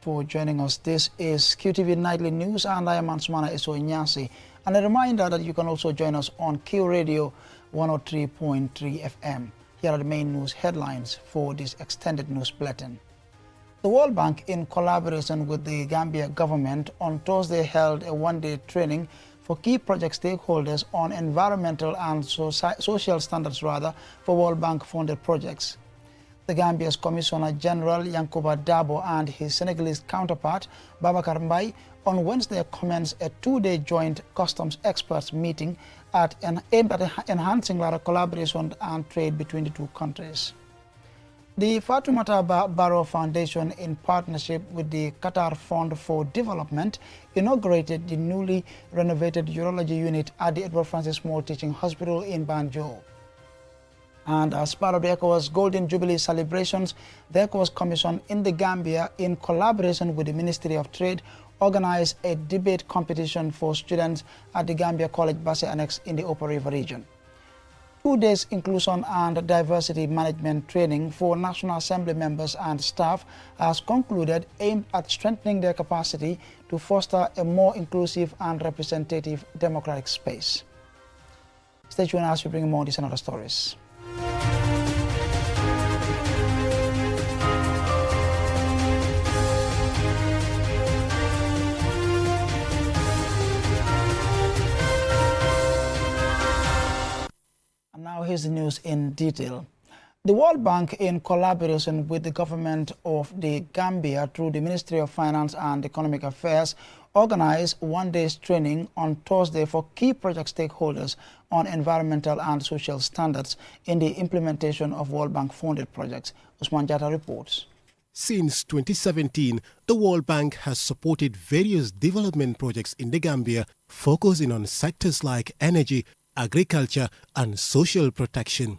For joining us. This is QTV Nightly News and I am Ansumana Eso Nyasi. And a reminder that you can also join us on Q Radio 103.3 FM. Here are the main news headlines for this extended news bulletin. The World Bank, in collaboration with the Gambia government, on Thursday held a one-day training for key project stakeholders on environmental and social standards for World Bank funded projects. The Gambia's Commissioner General Yankuba Dabo and his Senegalese counterpart Babakar Mbai on Wednesday commenced a two-day joint customs experts meeting aimed at enhancing collaboration and trade between the two countries. The Fatoumata Barrow Foundation, in partnership with the Qatar Fund for Development, inaugurated the newly renovated Urology unit at the Edward Francis Small Teaching Hospital in Banjul. And as part of the ECOWAS Golden Jubilee celebrations, the ECOWAS Commission in the Gambia, in collaboration with the Ministry of Trade, organized a debate competition for students at the Gambia College Basse Annex in the Upper River region. 2 days inclusion and diversity management training for National Assembly members and staff has concluded, aimed at strengthening their capacity to foster a more inclusive and representative democratic space. Stay tuned as we bring more these and other stories. Now here's the news in detail. The World Bank, in collaboration with the government of the Gambia through the Ministry of Finance and Economic Affairs, organized one-day training on Thursday for key project stakeholders on environmental and social standards in the implementation of World Bank funded projects. Usman Jata reports. Since 2017, the World Bank has supported various development projects in the Gambia, focusing on sectors like energy, agriculture and social protection.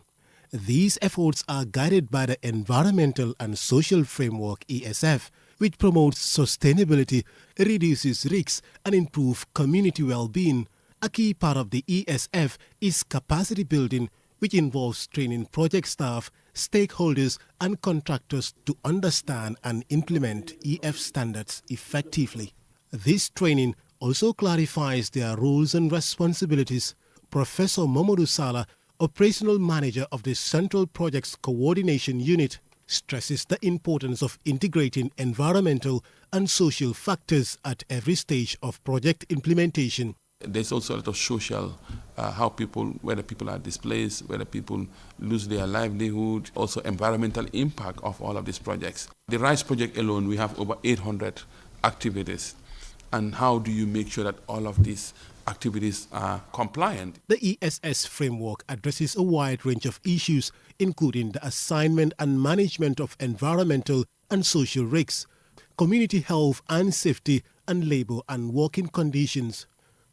These efforts are guided by the Environmental and Social Framework (ESF), which promotes sustainability, reduces risks and improves community well-being. A key part of the ESF is capacity building, which involves training project staff, stakeholders and contractors to understand and implement EF standards effectively. This training also clarifies their roles and responsibilities. Professor Mamadou Sala, operational manager of the Central Projects Coordination Unit, stresses the importance of integrating environmental and social factors at every stage of project implementation. There's also a lot of social, whether people are displaced, whether people lose their livelihood, also environmental impact of all of these projects. The RISE project alone, we have over 800 activities. And how do you make sure that all of these activities are compliant? The ESS framework addresses a wide range of issues, including the assignment and management of environmental and social risks, community health and safety, and labor and working conditions.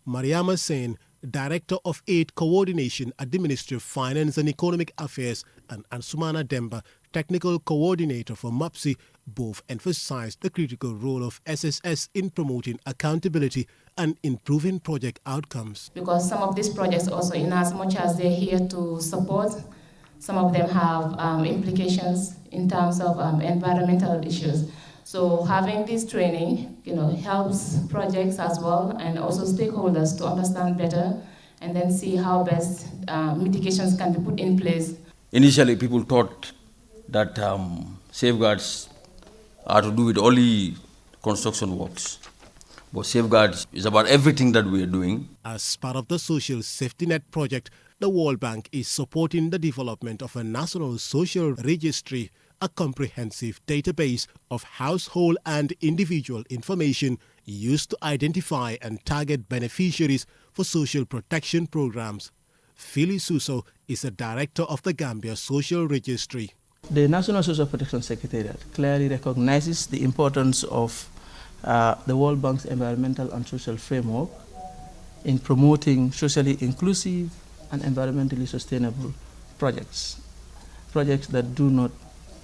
Mariama Sen, Director of Aid Coordination at the Ministry of Finance and Economic Affairs, and Ansumana Demba, Technical Coordinator for MAPSI, both emphasized the critical role of SSS in promoting accountability and improving project outcomes. Because some of these projects also, in as much as they're here to support, some of them have implications in terms of environmental issues. So having this training, helps projects as well and also stakeholders to understand better and then see how best mitigations can be put in place. Initially, people thought that safeguards are to do with only construction works. But safeguards is about everything that we are doing. As part of the Social Safety Net project, the World Bank is supporting the development of a national social registry, a comprehensive database of household and individual information used to identify and target beneficiaries for social protection programs. Philly Suso is the director of the Gambia Social Registry. The National Social Protection Secretariat clearly recognizes the importance of the World Bank's environmental and social framework in promoting socially inclusive and environmentally sustainable projects that do not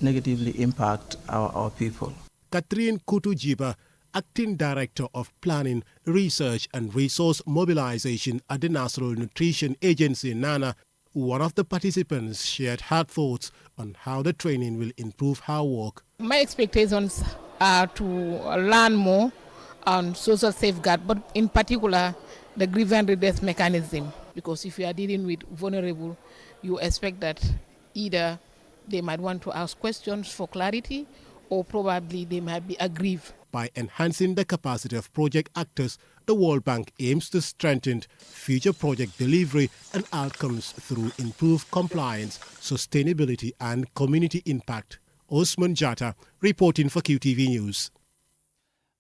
negatively impact our people. Catherine Kutujiba, Acting Director of Planning, Research and Resource Mobilization at the National Nutrition Agency, NANA, one of the participants, shared her thoughts on how the training will improve her work. My expectations to learn more on social safeguard, but in particular the grievance redress mechanism. Because if you are dealing with vulnerable, you expect that either they might want to ask questions for clarity, or probably they might be aggrieved. By enhancing the capacity of project actors, the World Bank aims to strengthen future project delivery and outcomes through improved compliance, sustainability and community impact. Osman Jatta, reporting for QTV News.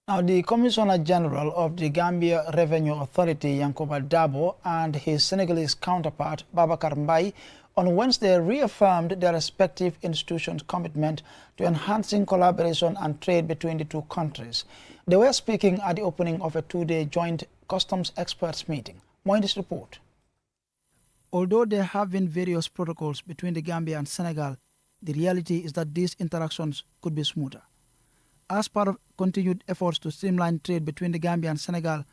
Now, the Commissioner General of the Gambia Revenue Authority, Yankuba Dabo, and his Senegalese counterpart, Babakar Mbai, on Wednesday reaffirmed their respective institutions' commitment to enhancing collaboration and trade between the two countries. They were speaking at the opening of a two-day joint customs experts meeting. More in this report. Although there have been various protocols between the Gambia and Senegal, the reality is that these interactions could be smoother. As part of continued efforts to streamline trade between the Gambia and Senegal,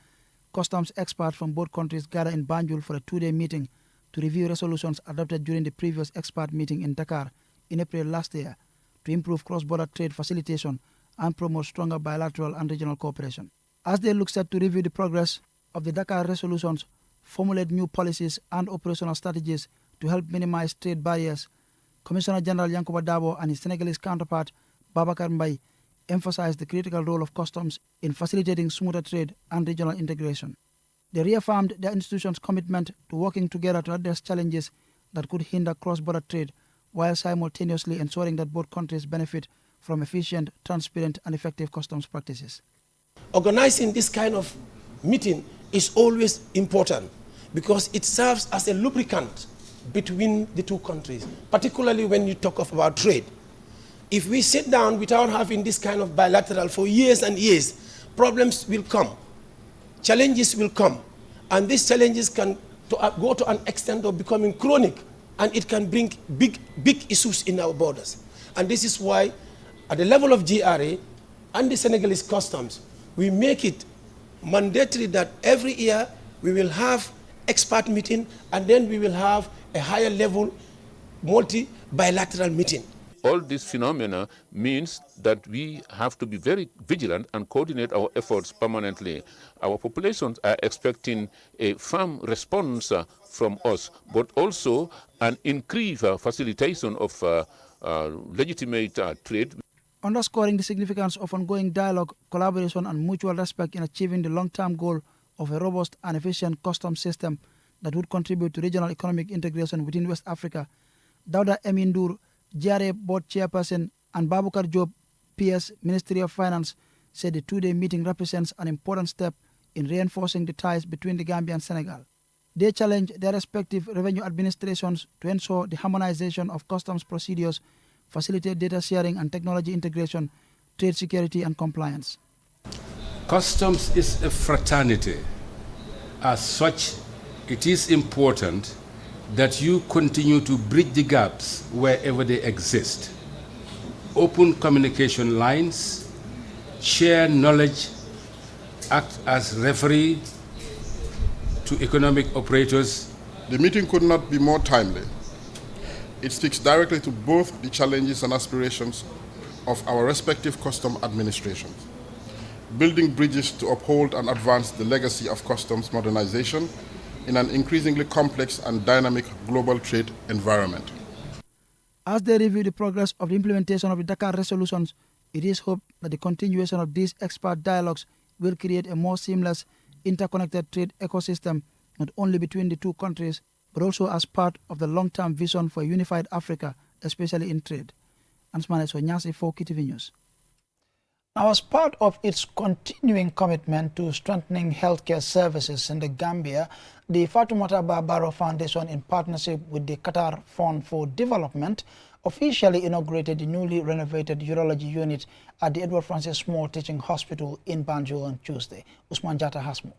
customs experts from both countries gathered in Banjul for a two-day meeting to review resolutions adopted during the previous expert meeting in Dakar in April last year to improve cross-border trade facilitation and promote stronger bilateral and regional cooperation. As they look set to review the progress of the Dakar resolutions, formulate new policies and operational strategies to help minimize trade barriers, Commissioner General Yankuba Dabo and his Senegalese counterpart, Babakar Mbai, emphasized the critical role of customs in facilitating smoother trade and regional integration. They reaffirmed their institution's commitment to working together to address challenges that could hinder cross-border trade, while simultaneously ensuring that both countries benefit from efficient, transparent, and effective customs practices. Organizing this kind of meeting is always important because it serves as a lubricant between the two countries, particularly when you talk about trade. If we sit down without having this kind of bilateral for years and years, problems will come, challenges will come, and these challenges can go to an extent of becoming chronic, and it can bring big issues in our borders. And this is why, at the level of GRA and the Senegalese customs, we make it mandatory that every year we will have expert meeting, and then we will have a higher level multi-bilateral meeting. All this phenomena means that we have to be very vigilant and coordinate our efforts permanently. Our populations are expecting a firm response from us, but also an increased facilitation of legitimate trade. Underscoring the significance of ongoing dialogue, collaboration, and mutual respect in achieving the long-term goal of a robust and efficient customs system that would contribute to regional economic integration within West Africa, Dauda Emindur, GRA Board Chairperson, and Babukar Job, PS, Ministry of Finance, said the two-day meeting represents an important step in reinforcing the ties between the Gambia and Senegal. They challenged their respective revenue administrations to ensure the harmonization of customs procedures, facilitate data sharing and technology integration, trade security and compliance. Customs is a fraternity. As such, it is important that you continue to bridge the gaps wherever they exist. Open communication lines, share knowledge, act as referee to economic operators. The meeting could not be more timely. It speaks directly to both the challenges and aspirations of our respective custom administrations, building bridges to uphold and advance the legacy of customs modernization in an increasingly complex and dynamic global trade environment. As they review the progress of the implementation of the Dakar resolutions, it is hoped that the continuation of these expert dialogues will create a more seamless, interconnected trade ecosystem, not only between the two countries, but also as part of the long-term vision for a unified Africa, especially in trade. Ansmane Sonyasi for KTV News. Now, as part of its continuing commitment to strengthening healthcare services in the Gambia, the Fatoumata Baro Foundation, in partnership with the Qatar Fund for Development, officially inaugurated the newly renovated Urology unit at the Edward Francis Small Teaching Hospital in Banjul on Tuesday. Usman Jatta has more.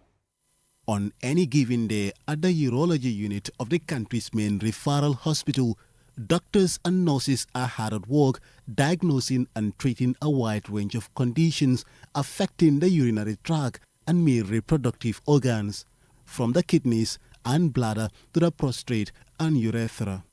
On any given day at the Urology unit of the country's main referral hospital, doctors and nurses are hard at work diagnosing and treating a wide range of conditions affecting the urinary tract and male reproductive organs, from the kidneys and bladder to the prostate and urethra.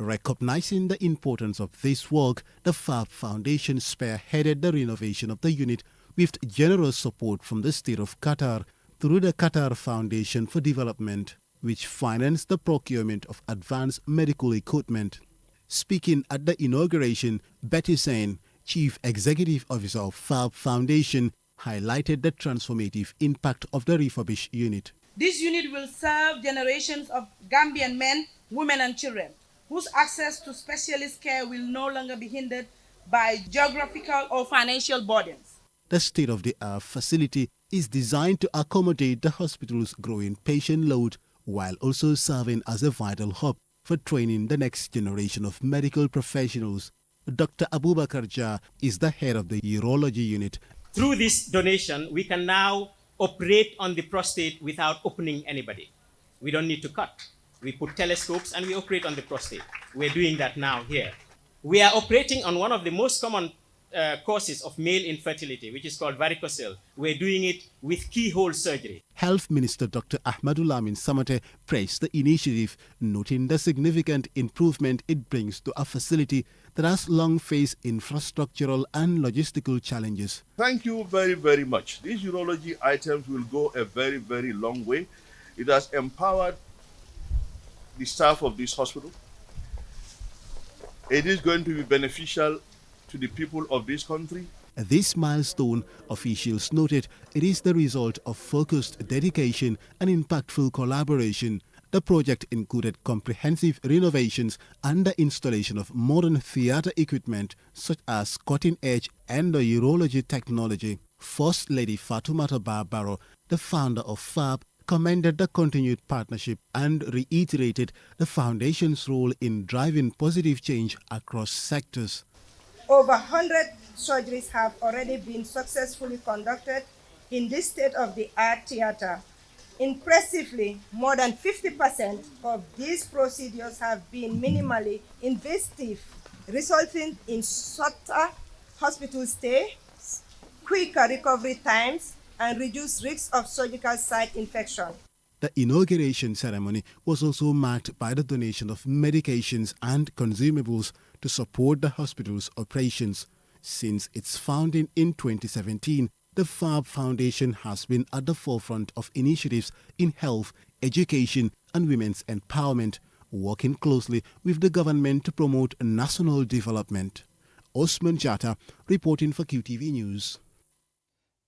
Recognizing the importance of this work, the FAB Foundation spearheaded the renovation of the unit with generous support from the state of Qatar through the Qatar Foundation for Development, which financed the procurement of advanced medical equipment. Speaking at the inauguration, Betty Sain, Chief Executive Officer of FAB Foundation, highlighted the transformative impact of the refurbished unit. This unit will serve generations of Gambian men, women and children whose access to specialist care will no longer be hindered by geographical or financial burdens. The state-of-the-art facility is designed to accommodate the hospital's growing patient load while also serving as a vital hub for training the next generation of medical professionals. Dr. Abubakar Jah is the head of the Urology unit. Through this donation, we can now operate on the prostate without opening anybody. We don't need to cut. We put telescopes and we operate on the prostate. We're doing that now here. We are operating on one of the most common causes of male infertility, which is called varicocele. We're doing it with keyhole surgery. Health Minister Dr. Ahmadul Amin Samate praised the initiative, noting the significant improvement it brings to a facility that has long faced infrastructural and logistical challenges. Thank you very, very much. These urology items will go a very, very long way. It has empowered the staff of this hospital. It is going to be beneficial to the people of this country. This milestone, officials noted, it is the result of focused dedication and impactful collaboration. The project included comprehensive renovations and the installation of modern theatre equipment such as cutting-edge endourology technology. First Lady Fatoumata Barbaro, the founder of FAB, commended the continued partnership and reiterated the Foundation's role in driving positive change across sectors. Over 100 surgeries have already been successfully conducted in this state-of-the-art theater. Impressively, more than 50% of these procedures have been minimally invasive, resulting in shorter hospital stay, quicker recovery times, and reduced risks of surgical site infection. The inauguration ceremony was also marked by the donation of medications and consumables to support the hospital's operations. Since its founding in 2017, the FAB Foundation has been at the forefront of initiatives in health, education and women's empowerment, working closely with the government to promote national development. Osman Jatta, reporting for QTV News.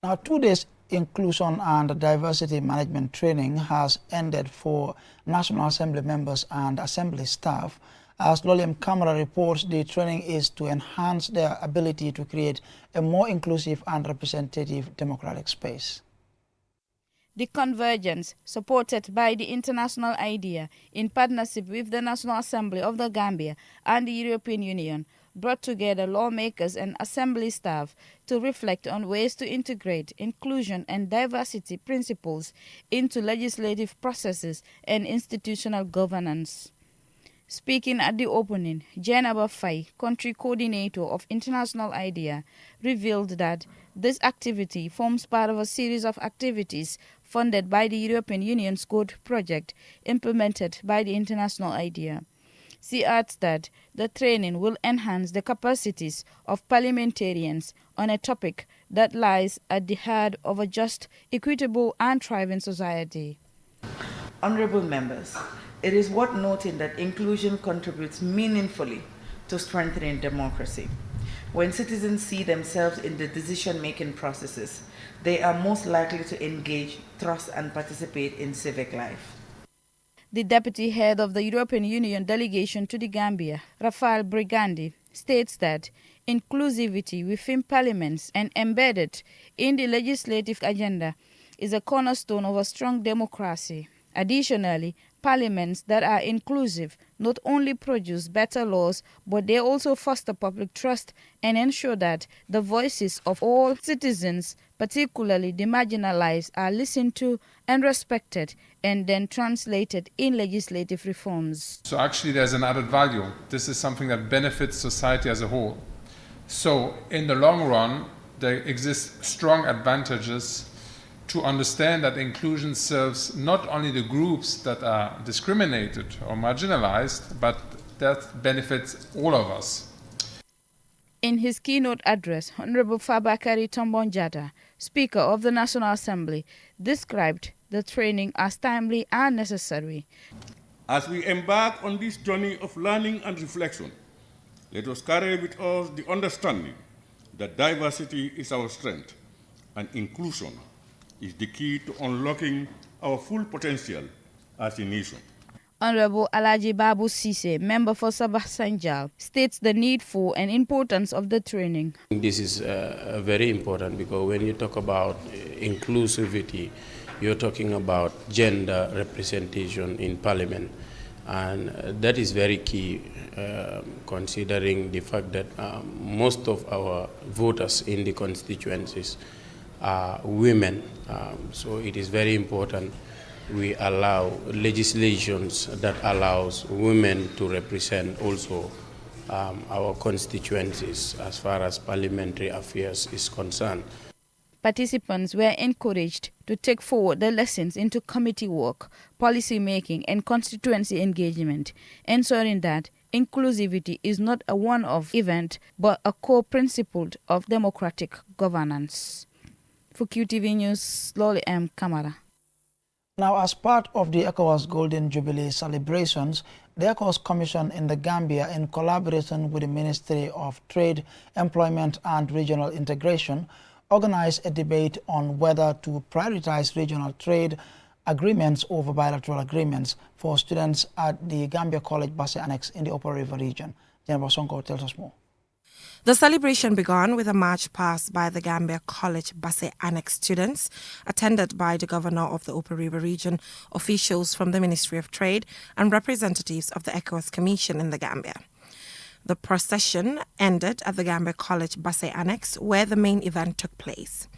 Now, 2 days inclusion and diversity management training has ended for National Assembly members and Assembly staff. As Loliam Camera reports, the training is to enhance their ability to create a more inclusive and representative democratic space. The convergence, supported by the International IDEA in partnership with the National Assembly of the Gambia and the European Union, brought together lawmakers and assembly staff to reflect on ways to integrate inclusion and diversity principles into legislative processes and institutional governance. Speaking at the opening, Janaba Fai, country coordinator of International IDEA, revealed that this activity forms part of a series of activities funded by the European Union's Code project implemented by the International IDEA. She adds that the training will enhance the capacities of parliamentarians on a topic that lies at the heart of a just, equitable and thriving society. Honorable members, it is worth noting that inclusion contributes meaningfully to strengthening democracy. When citizens see themselves in the decision-making processes, they are most likely to engage, trust and participate in civic life. The deputy head of the European Union delegation to the Gambia, Rafael Brigandi, states that inclusivity within parliaments and embedded in the legislative agenda is a cornerstone of a strong democracy. Additionally, parliaments that are inclusive not only produce better laws, but they also foster public trust and ensure that the voices of all citizens, particularly the marginalized, are listened to and respected and then translated in legislative reforms. So actually there's an added value. This is something that benefits society as a whole. So in the long run, there exist strong advantages to understand that inclusion serves not only the groups that are discriminated or marginalized, but that benefits all of us. In his keynote address, Honorable Fabakary Tombong-Jatta, Speaker of the National Assembly, described the training as timely and necessary. As we embark on this journey of learning and reflection, let us carry with us the understanding that diversity is our strength and inclusion is the key to unlocking our full potential as a nation. Honorable Alhaji Babu Sise, member for Sabah Sanjal, states the need for and importance of the training. This is very important because when you talk about inclusivity, you're talking about gender representation in parliament. And that is very key, considering the fact that most of our voters in the constituencies are women. So it is very important we allow legislations that allows women to represent also our constituencies as far as parliamentary affairs is concerned. Participants were encouraged to take forward the lessons into committee work, policy making, and constituency engagement, ensuring that inclusivity is not a one-off event but a core principle of democratic governance. For QTV News, Loli M. Kamara. Now, as part of the ECOWAS Golden Jubilee celebrations, the ECOWAS Commission in the Gambia, in collaboration with the Ministry of Trade, Employment and Regional Integration, organized a debate on whether to prioritize regional trade agreements over bilateral agreements for students at the Gambia College Basse Annex in the Upper River region. Jennifer Sonko tells us more. The celebration began with a march past by the Gambia College Basse Annex students, attended by the governor of the Upper River region, officials from the Ministry of Trade, and representatives of the ECOWAS Commission in the Gambia. The procession ended at the Gambia College Basse Annex, where the main event took place.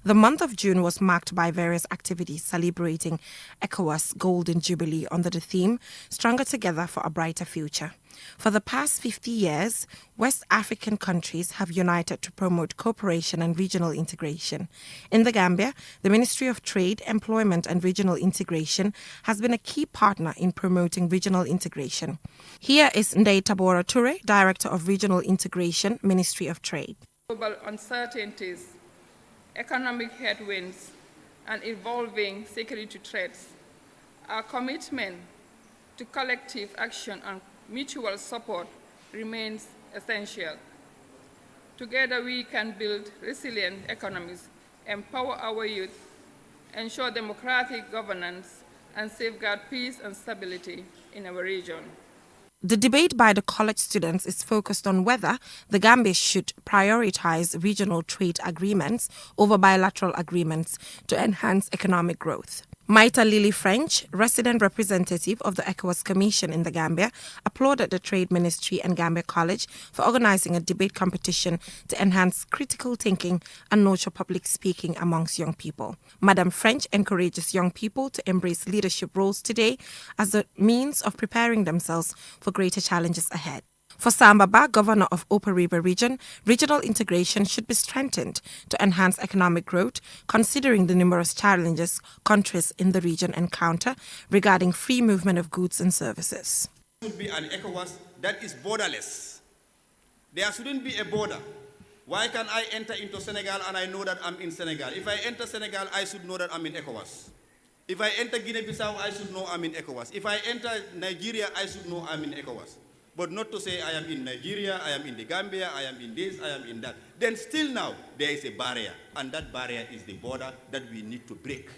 The month of June was marked by various activities celebrating ECOWAS Golden Jubilee under the theme, Stronger Together for a Brighter Future. For the past 50 years, West African countries have united to promote cooperation and regional integration. In the Gambia, the Ministry of Trade, Employment and Regional Integration has been a key partner in promoting regional integration. Here is Ndeye Tabora Toure, Director of Regional Integration, Ministry of Trade. Global uncertainties, economic headwinds, and evolving security threats, our commitment to collective action and mutual support remains essential. Together we can build resilient economies, empower our youth, ensure democratic governance, and safeguard peace and stability in our region. The debate by the college students is focused on whether the Gambia should prioritize regional trade agreements over bilateral agreements to enhance economic growth. Maita Lily French, resident representative of the ECOWAS Commission in the Gambia, applauded the Trade Ministry and Gambia College for organizing a debate competition to enhance critical thinking and nurture public speaking amongst young people. Madam French encourages young people to embrace leadership roles today as a means of preparing themselves for greater challenges ahead. For Samba Ba, governor of Upper River region, regional integration should be strengthened to enhance economic growth, considering the numerous challenges countries in the region encounter regarding free movement of goods and services. There should be an ECOWAS that is borderless. There shouldn't be a border. Why can I enter into Senegal and I know that I'm in Senegal? If I enter Senegal, I should know that I'm in ECOWAS. If I enter Guinea-Bissau, I should know I'm in ECOWAS. If I enter Nigeria, I should know I'm in ECOWAS. But not to say I am in Nigeria, I am in the Gambia, I am in this, I am in that. Then still now, there is a barrier, and that barrier is the border that we need to break.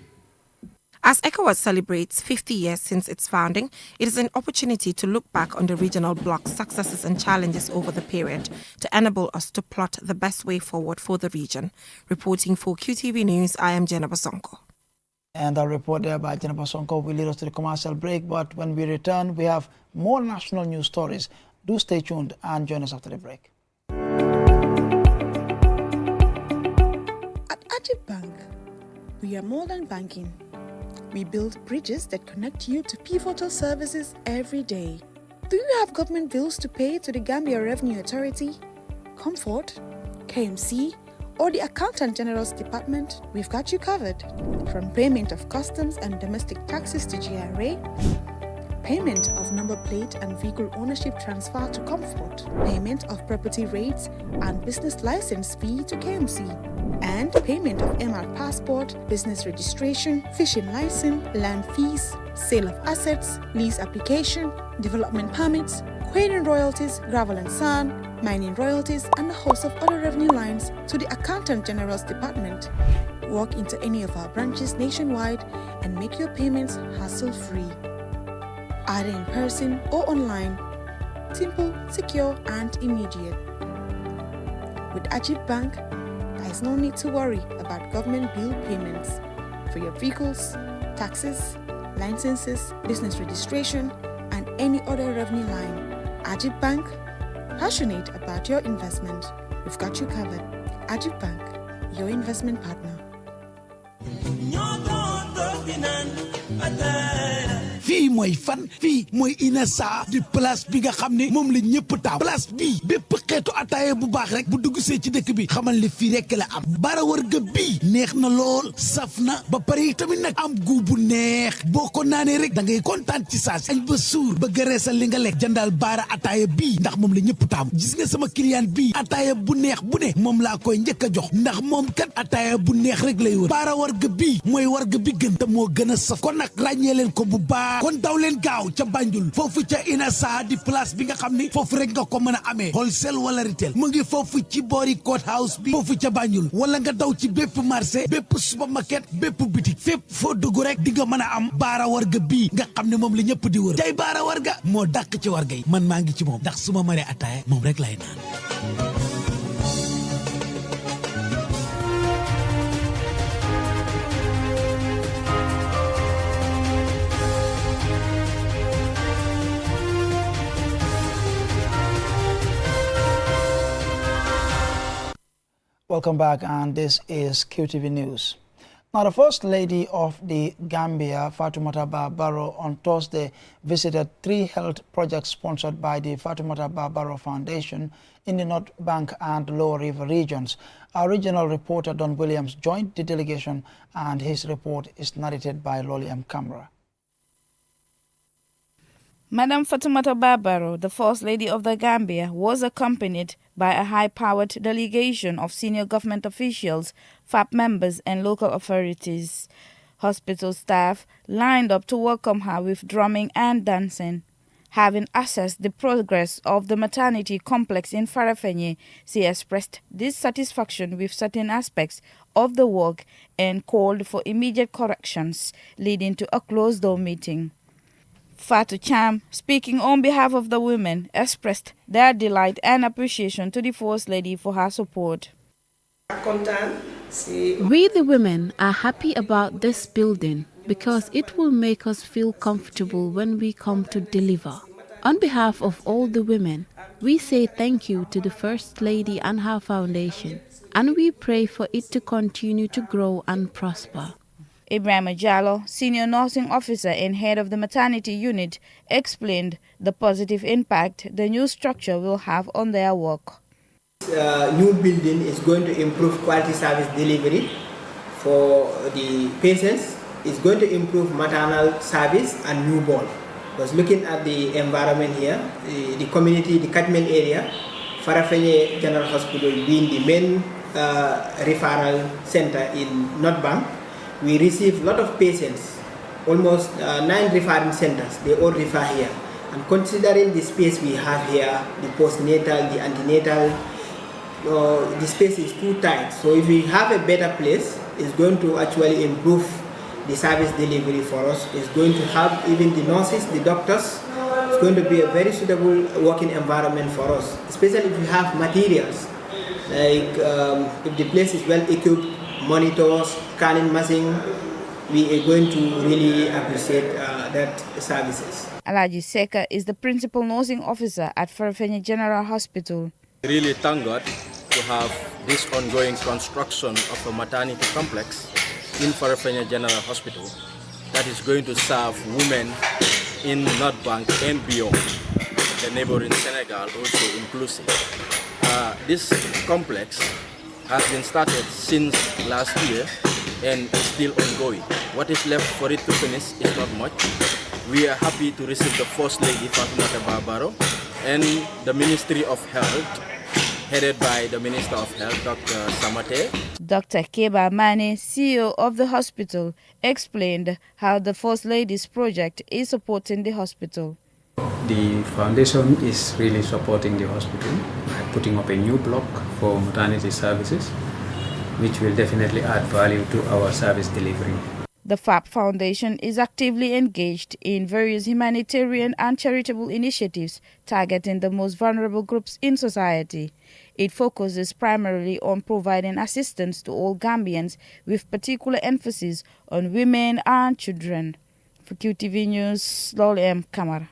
As ECOWAS celebrates 50 years since its founding, it is an opportunity to look back on the regional bloc's successes and challenges over the period to enable us to plot the best way forward for the region. Reporting for QTV News, I am Jennifer Sonko. And our report there by Jennifer Sonko will lead us to the commercial break. But when we return, we have more national news stories. Do stay tuned and join us after the break. At Ajib Bank, we are more than banking. We build bridges that connect you to pivotal services every day. Do you have government bills to pay to the Gambia Revenue Authority, Comfort, KMC, or the Accountant General's Department? We've got you covered. From payment of customs and domestic taxes to GRA, payment of number plate and vehicle ownership transfer to Comfort, payment of property rates and business license fee to KMC, and payment of MR passport, business registration, fishing license, land fees, sale of assets, lease application, development permits, quarrying royalties, gravel and sand, mining royalties, and a host of other revenue lines to the Accountant General's Department. Walk into any of our branches nationwide and make your payments hassle-free. Either in person or online. Simple, secure, and immediate. With Ajib Bank, there is no need to worry about government bill payments for your vehicles, taxes, licenses, business registration, and any other revenue line. Ajib Bank, passionate about your investment. We've got you covered. Ajib Bank, your investment partner. fii mooy fan fii mooy Inessa di place bi nga xam ne moom la ñëpp taaw place bii bépp xeetu ataaya bu baax rek bu dugg see ci dëkk bi xamal ne fii rek la am bara wërga bii neex na lool saf na ba pare tamit nag am gu bu neex boo ko naanee rek da ngay kontaan ci saas añ ba suur ba gëreesal li nga lekk jëndal baara ataaya bii ndax moom la ñëpp taamu gis nga sama client bii ataaya bu neex bu ne moom laa koy njëkk a jox ndax moom kat ataaya bu neex rek lay wër baara warga bii mooy warga bi gën te moo gën a saf kon nag ràññee leen ko bu baax kon daw leen gaaw ca Banjul foofu ca Inessa di place bi nga xam ni foofu rek nga ko mën a amee wholesale wala retail mu ngi foofu ci boori court house bi foofu ca Banjul wala nga daw ci bépp marché bépp supermarket bépp boutique fépp foo dugg rek di nga mën a am baara warga bii nga xam ne moom la ñëpp di wër tey baara warga moo dàq ci warga yi man maa ngi ci moom ndax su ma maree ataaya moom rek lay naan. Welcome back, and this is QTV News. Now, the First Lady of the Gambia, Fatoumata Bah Barrow, on Thursday visited 3 health projects sponsored by the Fatoumata Bah Barrow Foundation in the North Bank and Lower River regions. Our regional reporter Don Williams joined the delegation, and his report is narrated by Loli M. Camara. Madam Fatoumata Bah Barrow, the First Lady of the Gambia, was accompanied by a high-powered delegation of senior government officials, FAP members and local authorities. Hospital staff lined up to welcome her with drumming and dancing. Having assessed the progress of the maternity complex in Farafenni, she expressed dissatisfaction with certain aspects of the work and called for immediate corrections, leading to a closed-door meeting. Fatou Cham, speaking on behalf of the women, expressed their delight and appreciation to the First Lady for her support. We the women are happy about this building because it will make us feel comfortable when we come to deliver. On behalf of all the women, we say thank you to the First Lady and her foundation, and we pray for it to continue to grow and prosper. Ibrahim Jallo, senior nursing officer and head of the maternity unit, explained the positive impact the new structure will have on their work. New building is going to improve quality service delivery for the patients. It's going to improve maternal service and newborn. Because looking at the environment here, the community, the catchment area, Farafenni General Hospital being the main referral center in North Bank, we receive a lot of patients, almost 9 referring centers, they all refer here. And considering the space we have here, the postnatal, the antenatal, the space is too tight. So if we have a better place, it's going to actually improve the service delivery for us. It's going to help even the nurses, the doctors. It's going to be a very suitable working environment for us, especially if we have materials. Like if the place is well equipped, monitors, scanning machine, we are going to really appreciate that services. Alaji Seka is the principal nursing officer at Farafenni General Hospital. Really thank God to have this ongoing construction of a maternity complex in Farafenni General Hospital that is going to serve women in North Bank and beyond, the neighboring Senegal also inclusive. This complex has been started since last year and it's still ongoing. What is left for it to finish is not much. We are happy to receive the First Lady Fatoumata Barbaro and the Ministry of Health, headed by the Minister of Health, Dr. Samate. Dr. Keba Mane, CEO of the hospital, explained how the First Lady's project is supporting the hospital. The foundation is really supporting the hospital by putting up a new block for maternity services, which will definitely add value to our service delivery. The FAP Foundation is actively engaged in various humanitarian and charitable initiatives targeting the most vulnerable groups in society. It focuses primarily on providing assistance to all Gambians, with particular emphasis on women and children. For QTV News, Loli M. Kamara.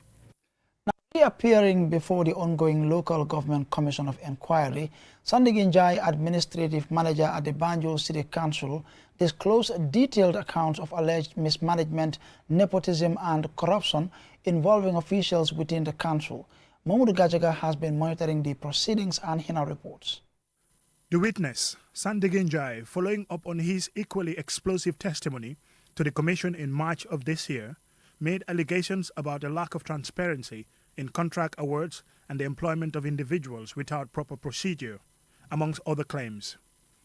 Appearing before the ongoing Local Government Commission of Inquiry, Sandingin Jai, Administrative Manager at the Banjul City Council, disclosed detailed accounts of alleged mismanagement, nepotism and corruption involving officials within the council. Mahmoud Gajaga has been monitoring the proceedings and he now reports. The witness, Sandingin Jai, following up on his equally explosive testimony to the Commission in March of this year, made allegations about a lack of transparency in contract awards and the employment of individuals without proper procedure, amongst other claims.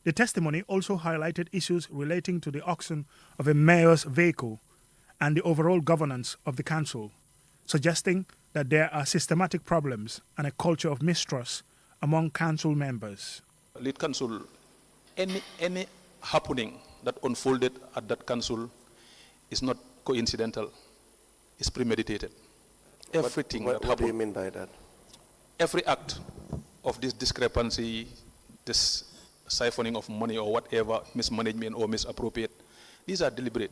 The testimony also highlighted issues relating to the auction of a mayor's vehicle and the overall governance of the council, suggesting that there are systematic problems and a culture of mistrust among council members. Lead council, any happening that unfolded at that council is not coincidental, it's premeditated. Everything what that happened. do you mean by that? Every act of this discrepancy, this siphoning of money or whatever, mismanagement or misappropriate, these are deliberate.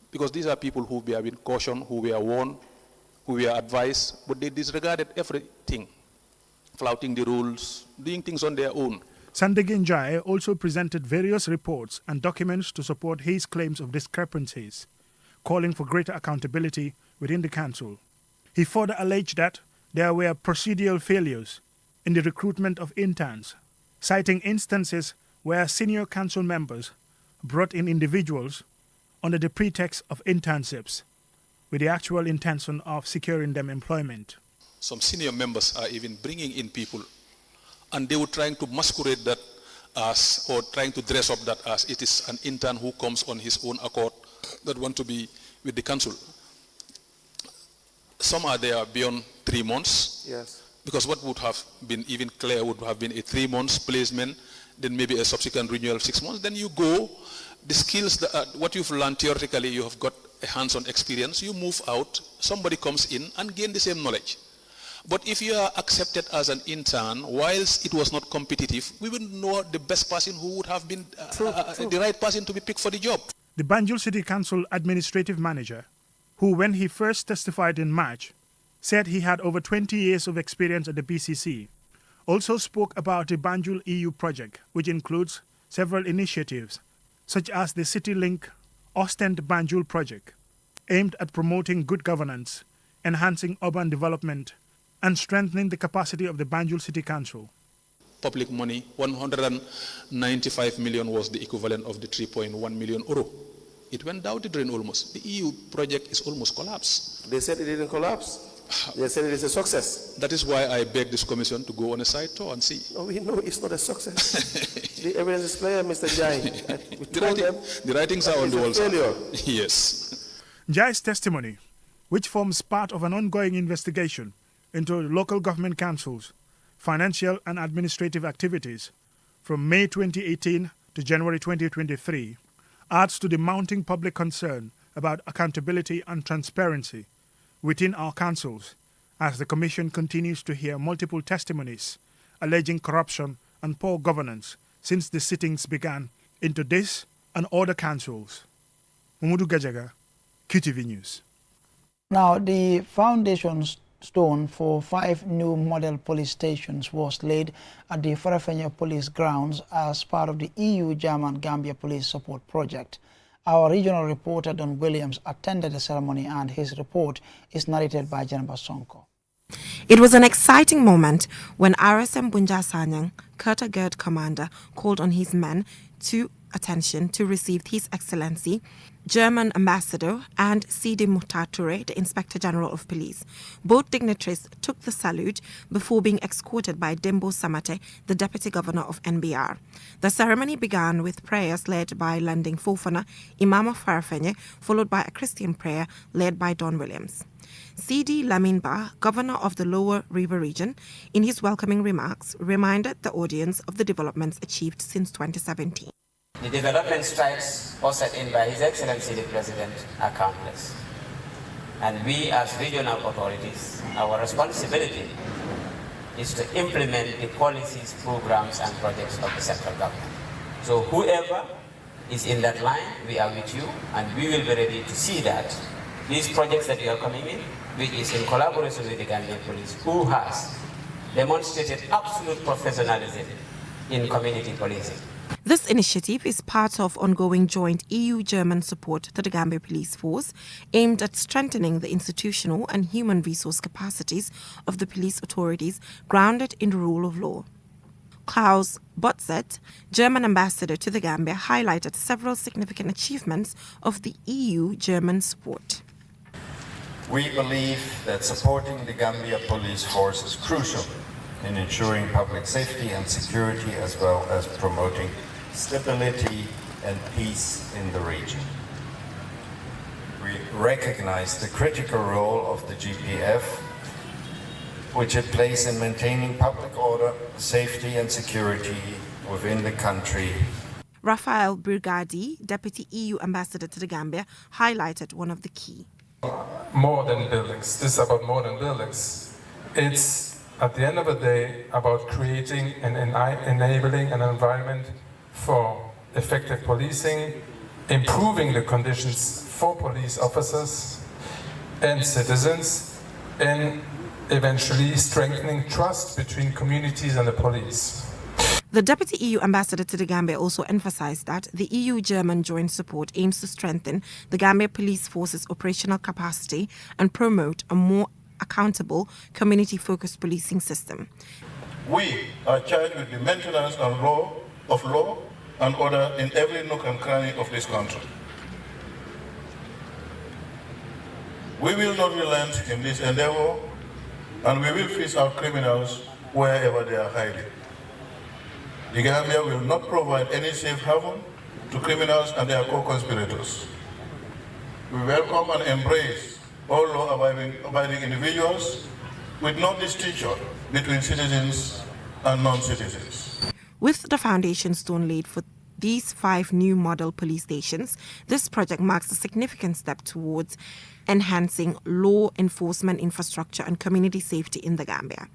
Because these are people who have been cautioned, who were warned, who were advised, but they disregarded everything, flouting the rules, doing things on their own. Sandingin Jai also presented various reports and documents to support his claims of discrepancies, calling for greater accountability within the council. He further alleged that there were procedural failures in the recruitment of interns, citing instances where senior council members brought in individuals under the pretext of internships with the actual intention of securing them employment. Some senior members are even bringing in people, and they were trying to masquerade that as, or trying to dress up that as it is an intern who comes on his own accord that want to be with the council. Some are there beyond 3 months. Yes. Because what would have been even clear would have been a 3 months placement, then maybe a subsequent renewal of 6 months. Then you go, the skills, that what you've learned theoretically, you have got a hands-on experience, you move out, somebody comes in and gain the same knowledge. But if you are accepted as an intern, whilst it was not competitive, we wouldn't know the best person who would have been the right person to be picked for the job. The Banjul City Council Administrative Manager, who when he first testified in March, said he had over 20 years of experience at the BCC, also spoke about the Banjul EU project, which includes several initiatives, such as the City Link Ostend Banjul project, aimed at promoting good governance, enhancing urban development, and strengthening the capacity of the Banjul City Council. Public money, 195 million was the equivalent of the 3.1 million euro. It went down the drain almost. The EU project is almost collapsed. They said it didn't collapse. They said it is a success. That is why I beg this commission to go on a side tour and see. No, we know it's not a success. The evidence is clear, Mr. Jai. The writings are on the wall. Failure. Yes. Jai's testimony, which forms part of an ongoing investigation into local government councils, financial and administrative activities from May 2018 to January 2023, adds to the mounting public concern about accountability and transparency within our councils, as the Commission continues to hear multiple testimonies alleging corruption and poor governance since the sittings began into this and other councils. Mamudu Gajaga, QTV News. Now, the foundation stone for 5 new model police stations was laid at the Farafenni Police Grounds as part of the EU German Gambia Police Support Project. Our regional reporter Don Williams attended the ceremony and his report is narrated by Jennifer Sonko. It was an exciting moment when RSM Bunja Sanyang, Kurta Gerd commander, called on his men to attention to receive His Excellency, German Ambassador, and Sidi Muhtar Toure, the Inspector General of Police. Both dignitaries took the salute before being escorted by Dembo Samate, the Deputy Governor of NBR. The ceremony began with prayers led by Landing Fofana, Imam of Farafenye, followed by a Christian prayer led by Don Williams. Sidi Lamin Ba, Governor of the Lower River Region, in his welcoming remarks, reminded the audience of the developments achieved since 2017. The development strides ushered in by His Excellency the President are countless. And we as regional authorities, our responsibility is to implement the policies, programs and projects of the central government. So whoever is in that line, we are with you and we will be ready to see that these projects that you are coming in, which is in collaboration with the Gambian Police, who has demonstrated absolute professionalism in community policing. This initiative is part of ongoing joint EU-German support to the Gambia Police Force, aimed at strengthening the institutional and human resource capacities of the police authorities grounded in the rule of law. Klaus Botzet, German ambassador to the Gambia, highlighted several significant achievements of the EU-German support. We believe that supporting the Gambia Police Force is crucial in ensuring public safety and security, as well as promoting stability and peace in the region. We recognize the critical role of the GPF, which it plays in maintaining public order, safety and security within the country. Rafael Brigadi, Deputy EU Ambassador to the Gambia, highlighted one of the key. More than buildings. This is about more than buildings. It's, at the end of the day, about creating and enabling an environment for effective policing, improving the conditions for police officers and citizens, and eventually strengthening trust between communities and the police. The Deputy EU Ambassador to the Gambia also emphasized that the EU-German joint support aims to strengthen the Gambia Police Force's operational capacity and promote a more accountable, community-focused policing system. We are charged with the maintenance of law and order in every nook and cranny of this country. We will not relent in this endeavor, and we will fish out criminals wherever they are hiding. The Gambia will not provide any safe haven to criminals and their co-conspirators. We welcome and embrace all law-abiding individuals with no distinction between citizens and non-citizens. With the foundation stone laid for these 5 new model police stations, this project marks a significant step towards enhancing law enforcement infrastructure and community safety in the Gambia.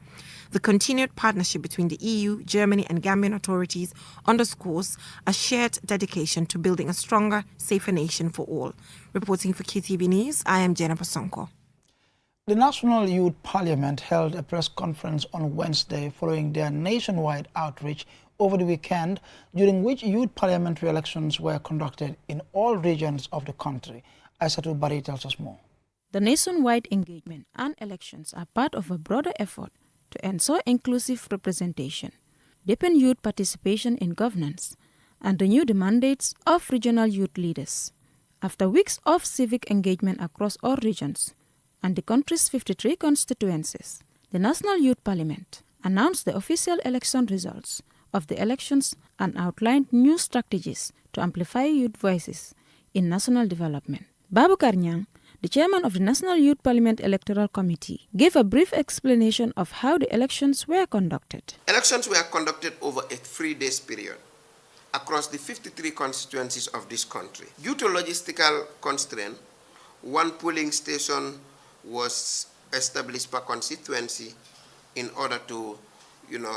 The continued partnership between the EU, Germany and Gambian authorities underscores a shared dedication to building a stronger, safer nation for all. Reporting for QTV News, I am Jennifer Sonko. The National Youth Parliament held a press conference on Wednesday following their nationwide outreach over the weekend, during which youth parliamentary elections were conducted in all regions of the country. Aissatou Bari tells us more. The nationwide engagement and elections are part of a broader effort to ensure inclusive representation, deepen youth participation in governance, and renew the mandates of regional youth leaders. After weeks of civic engagement across all regions and the country's 53 constituencies, the National Youth Parliament announced the official election results of the elections and outlined new strategies to amplify youth voices in national development. Babukar Nyang, the chairman of the National Youth Parliament Electoral Committee, gave a brief explanation of how the elections were conducted. Elections were conducted over a 3-day period across the 53 constituencies of this country. Due to logistical constraint, 1 polling station was established per constituency in order to,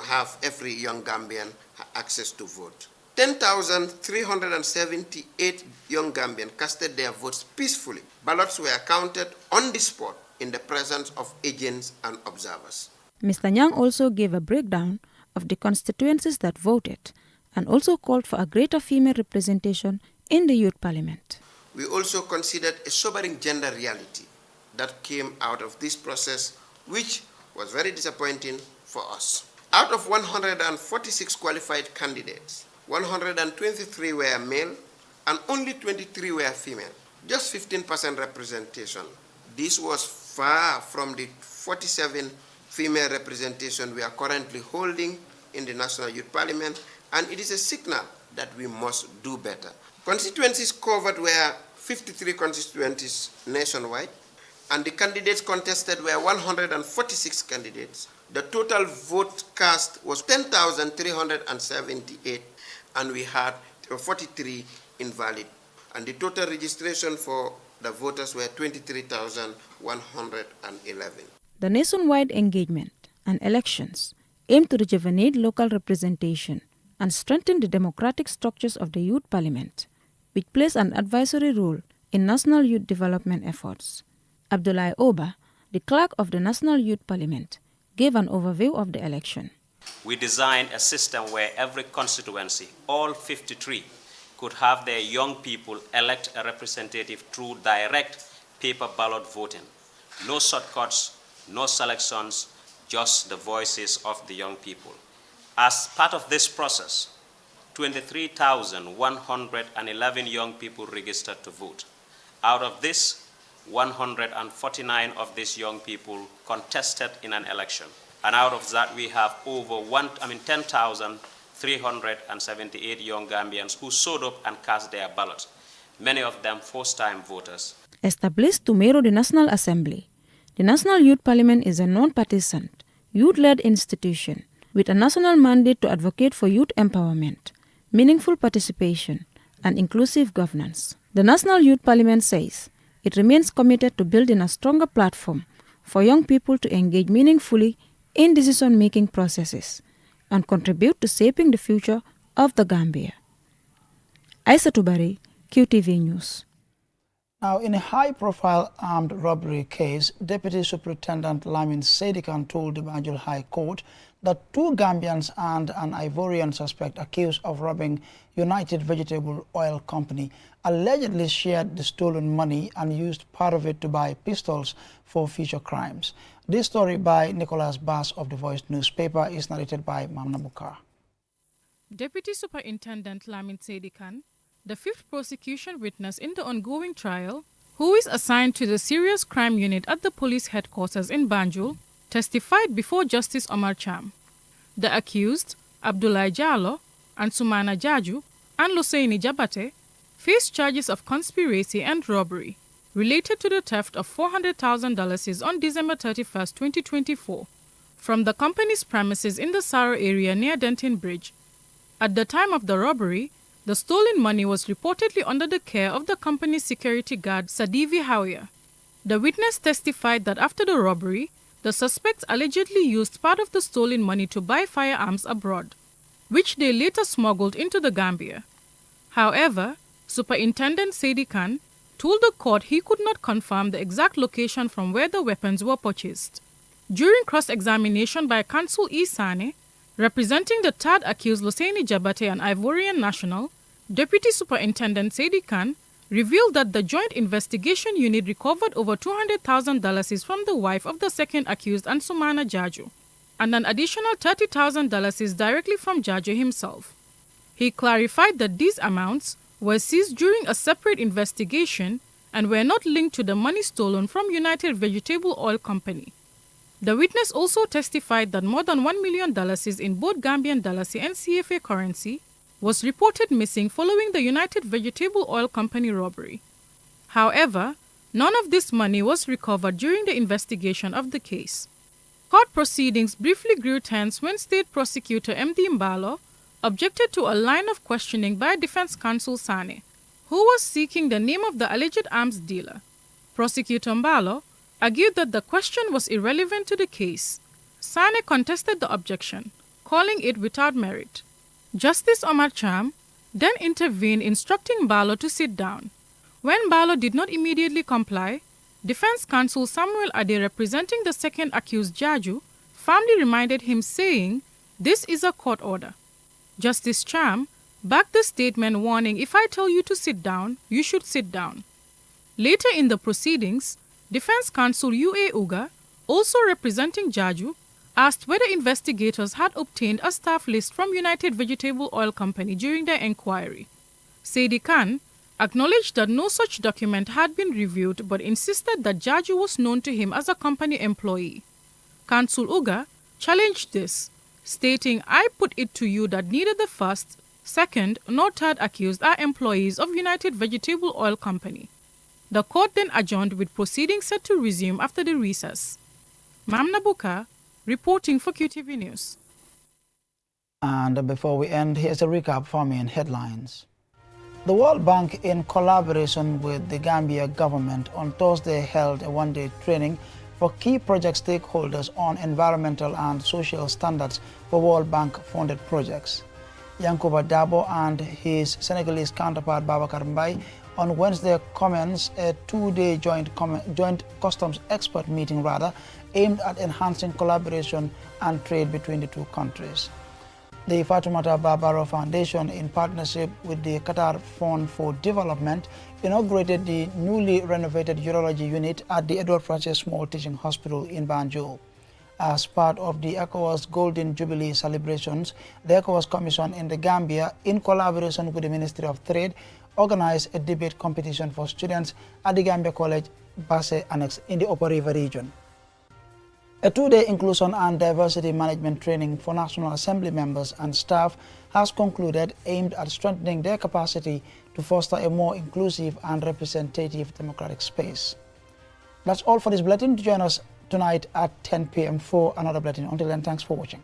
have every young Gambian access to vote. 10,378 young Gambians casted their votes peacefully. Ballots were counted on the spot in the presence of agents and observers. Mr. Nyang also gave a breakdown of the constituencies that voted and also called for a greater female representation in the youth parliament. We also considered a sobering gender reality that came out of this process, which was very disappointing for us. Out of 146 qualified candidates, 123 were male, and only 23 were female. Just 15% representation. This was far from the 47 female representation we are currently holding in the National Youth Parliament, and it is a signal that we must do better. Constituencies covered were 53 constituencies nationwide, and the candidates contested were 146 candidates. The total vote cast was 10,378, and we had 43 invalid. And the total registration for the voters were 23,111. The nationwide engagement and elections aim to rejuvenate local representation and strengthen the democratic structures of the Youth Parliament, which plays an advisory role in national youth development efforts. Abdoulaye Oba, the clerk of the National Youth Parliament, gave an overview of the election. We designed a system where every constituency, all 53, could have their young people elect a representative through direct paper ballot voting. No shortcuts, no selections, just the voices of the young people. As part of this process, 23,111 young people registered to vote. Out of this, 149 of these young people contested in an election. And out of that, we have over 10,378 young Gambians who showed up and cast their ballots, many of them first-time voters. Established to mirror the National Assembly, the National Youth Parliament is a non-partisan, youth-led institution with a national mandate to advocate for youth empowerment, meaningful participation, and inclusive governance. The National Youth Parliament says it remains committed to building a stronger platform for young people to engage meaningfully in decision-making processes and contribute to shaping the future of the Gambia. Aissatou Bari, QTV News. Now, in a high-profile armed robbery case, Deputy Superintendent Lamin Sedikan told the Banjul High Court that 2 Gambians and an Ivorian suspect accused of robbing United Vegetable Oil Company allegedly shared the stolen money and used part of it to buy pistols for future crimes. This story by Nicholas Bass of the Voice newspaper is narrated by Mamna Bukar. Deputy Superintendent Lamin Sedikan, the 5th prosecution witness in the ongoing trial, who is assigned to the Serious Crime Unit at the police headquarters in Banjul, testified before Justice Omar Cham. The accused, Abdoulaye Jallow, Ansumana Jaju, and Loseini Jabate, face charges of conspiracy and robbery related to the theft of $400,000 on December 31, 2024, from the company's premises in the Saro area near Denton Bridge. At the time of the robbery, the stolen money was reportedly under the care of the company's security guard, Sadivi Hawia. The witness testified that after the robbery, the suspects allegedly used part of the stolen money to buy firearms abroad, which they later smuggled into the Gambia. However, Superintendent Sedikan told the court he could not confirm the exact location from where the weapons were purchased. During cross-examination by Counsel E. Sane, representing the third accused Loseini Jabate, an Ivorian national, Deputy Superintendent Sedikan revealed that the Joint Investigation Unit recovered over $200,000 from the wife of the second accused, Ansumana Jaju, and an additional $30,000 directly from Jaju himself. He clarified that these amounts were seized during a separate investigation and were not linked to the money stolen from United Vegetable Oil Company. The witness also testified that more than $1 million in both Gambian dollars and CFA currency was reported missing following the United Vegetable Oil Company robbery. However, none of this money was recovered during the investigation of the case. Court proceedings briefly grew tense when State Prosecutor M.D. Mbalo objected to a line of questioning by Defense Counsel Sane, who was seeking the name of the alleged arms dealer. Prosecutor Mbalo argued that the question was irrelevant to the case. Sane contested the objection, calling it without merit. Justice Omar Cham then intervened, instructing Mbalo to sit down. When Mbalo did not immediately comply, Defense Counsel Samuel Ade, representing the second accused Jaju, firmly reminded him, saying, "This is a court order." Justice Cham backed the statement, warning, "If I tell you to sit down, you should sit down." Later in the proceedings, Defense Counsel U.A. Uga, also representing Jaju, asked whether investigators had obtained a staff list from United Vegetable Oil Company during their inquiry. Saidi Khan acknowledged that no such document had been reviewed but insisted that Jaju was known to him as a company employee. Kansul Uga challenged this, stating, "I put it to you that neither the first, second, nor third accused are employees of United Vegetable Oil Company." The court then adjourned with proceedings set to resume after the recess. Mamna Buka, reporting for QTV News. And before we end, here's a recap for main headlines. The World Bank, in collaboration with the Gambia government, on Thursday held a one-day training for key project stakeholders on environmental and social standards for World Bank-funded projects. Yankuba Dabo and his Senegalese counterpart Babacar Mbaye on Wednesday commenced a two-day joint customs expert meeting aimed at enhancing collaboration and trade between the two countries. The Fatoumata Barbaro Foundation, in partnership with the Qatar Fund for Development, inaugurated the newly renovated urology unit at the Edward Francis Small Teaching Hospital in Banjul. As part of the ECOWAS Golden Jubilee celebrations, the ECOWAS Commission in the Gambia, in collaboration with the Ministry of Trade, organized a debate competition for students at the Gambia College Basse Annex in the Upper River region. A two-day inclusion and diversity management training for National Assembly members and staff has concluded, aimed at strengthening their capacity to foster a more inclusive and representative democratic space. That's all for this bulletin. Join us tonight at 10 p.m. for another bulletin. Until then, thanks for watching.